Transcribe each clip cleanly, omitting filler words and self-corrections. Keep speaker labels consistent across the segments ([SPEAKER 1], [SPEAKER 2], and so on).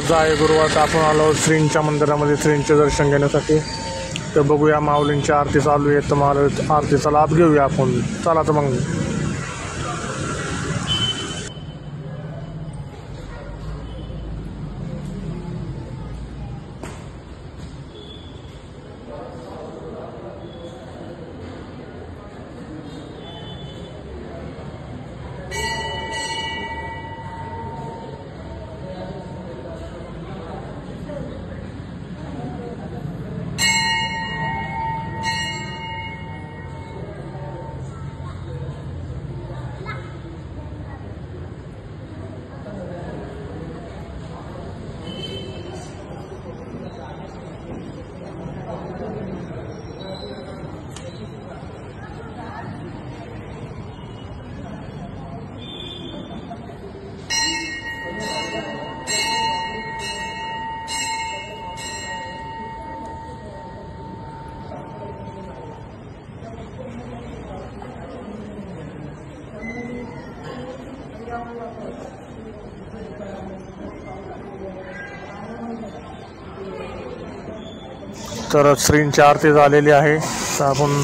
[SPEAKER 1] आज आहे गुरुवार, आपण आलो श्रींच्या मंदिरामध्ये श्रींचे दर्शन घेण्यासाठी. तर बघूया माऊलींची आरती चालू आहे, तर मला आरतीचा लाभ घेऊया आपण. चला तर मग. तर श्रींची आरती झालेली आहे, तर आपण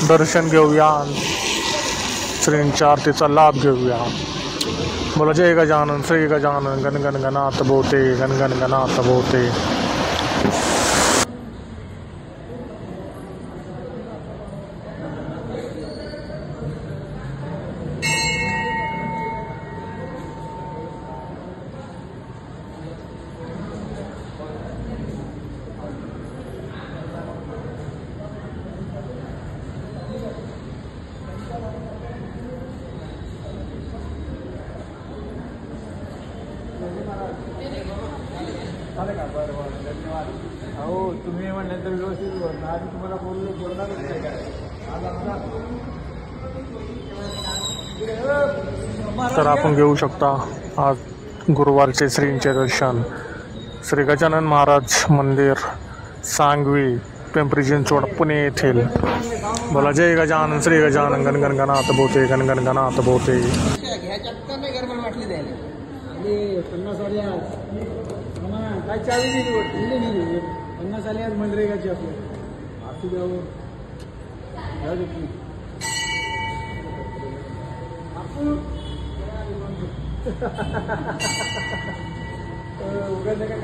[SPEAKER 1] दर्शन घेऊया, श्रींच्या आरतीचा लाभ घेऊया. बोला जय गजानन श्री गजानन गण गण गणात बोते गण गण गणात बोते.
[SPEAKER 2] हो तुम्ही म्हणल्यानंतर व्यवस्थित बोलणार. आधी तुम्हाला बोलणार
[SPEAKER 1] तर आपण घेऊ शकता आज गुरुवारचे श्रींचे दर्शन. श्री गजानन महाराज मंदिर, सांगवी, पिंपरी चिंचवड, पुणे येथील. बोला जय गजानन श्री गजानन गण गण गणात बोते गण गण गणात बोते.
[SPEAKER 2] काय चावी दिली 50 आले आज मनरेगाची आपल्या असू द्यावं उघडलं काय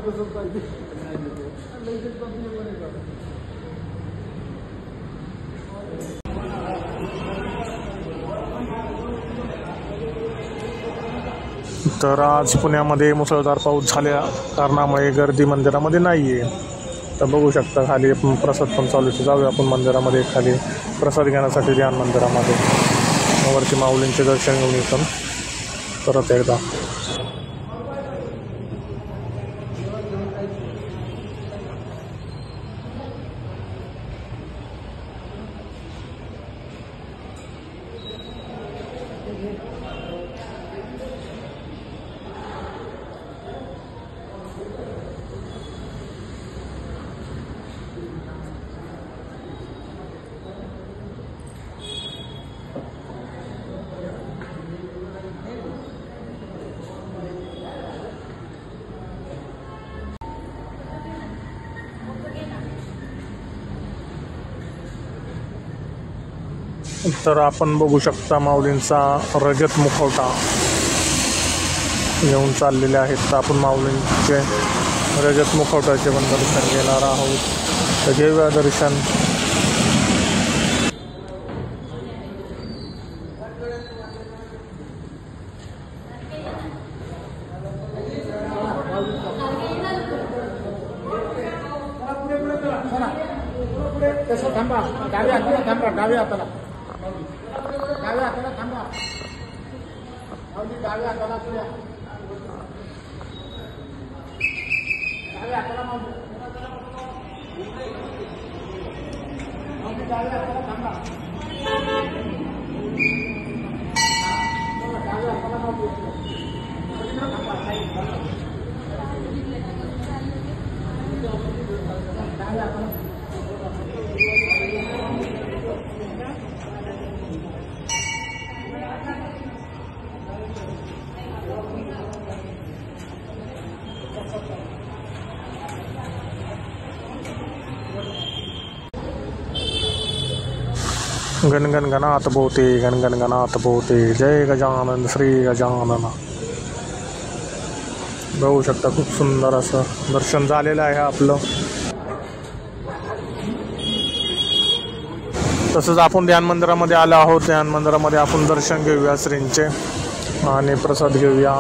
[SPEAKER 2] तसंच पाहिजे.
[SPEAKER 1] तर आज पुण्यामध्ये मुसळधार पाऊस झाल्या कारणामुळे गर्दी मंदिरामध्ये नाही आहे. तर बघू शकता खाली आपण प्रसाद पण चालू आहे. जाऊया आपण मंदिरामध्ये, खाली प्रसाद घेण्यासाठी ध्यान मंदिरामध्ये. वरती माऊलींचे दर्शन घेऊन येतो परत एकदा. तर आपण बघू शकता माऊलींचा रजत मुखवटा घेऊन चाललेले आहेत. तर आपण माऊलींचे रजत मुखवट्याचे पण दर्शन घेणार आहोत. तर घेऊया दर्शन.
[SPEAKER 2] थांबा डाव्या हाताला थांबा डाव्या हाताला थांबा डाव्या हाताला डाव्या हाताला डाव्या हाताला थांबा डाव्या हाताला
[SPEAKER 1] गणगण गणात बोते गणगण गणात बोते जय गजानन श्री गजानन. बघू शकता खूप सुंदर असं दर्शन झालेलं आहे आपलं. तसंच आपण ध्यान मंदिरामध्ये आलो आहोत. ध्यान मंदिरामध्ये आपण दर्शन घेऊया श्रींचे आणि प्रसाद घेऊया.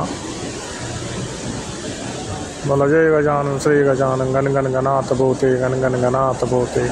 [SPEAKER 1] बोला जय गजानन श्री गजानन गणगण गणात बोते गणगण गणात बोते.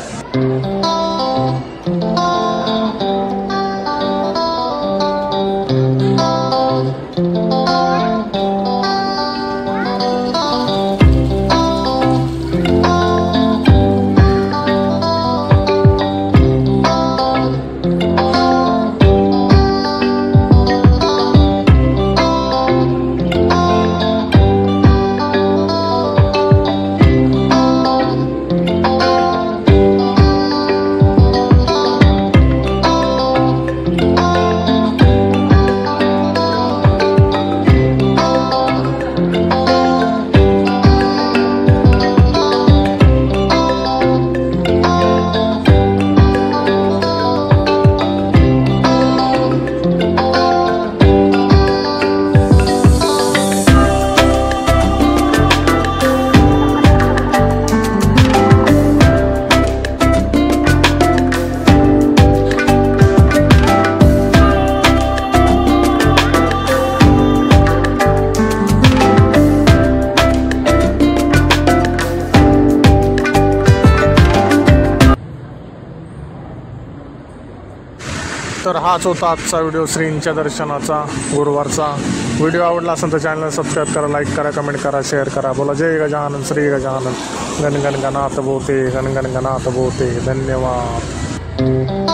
[SPEAKER 1] तर हाच होता आजचा व्हिडिओ श्रींच्या दर्शनाचा गुरुवारचा. व्हिडिओ आवडला असेल तर चॅनलला सबस्क्राईब करा, लाईक करा, कमेंट करा, शेअर करा. बोला जय गजानन श्री गजानन गणगण गणात बोते गणगण गणात बोते. धन्यवाद.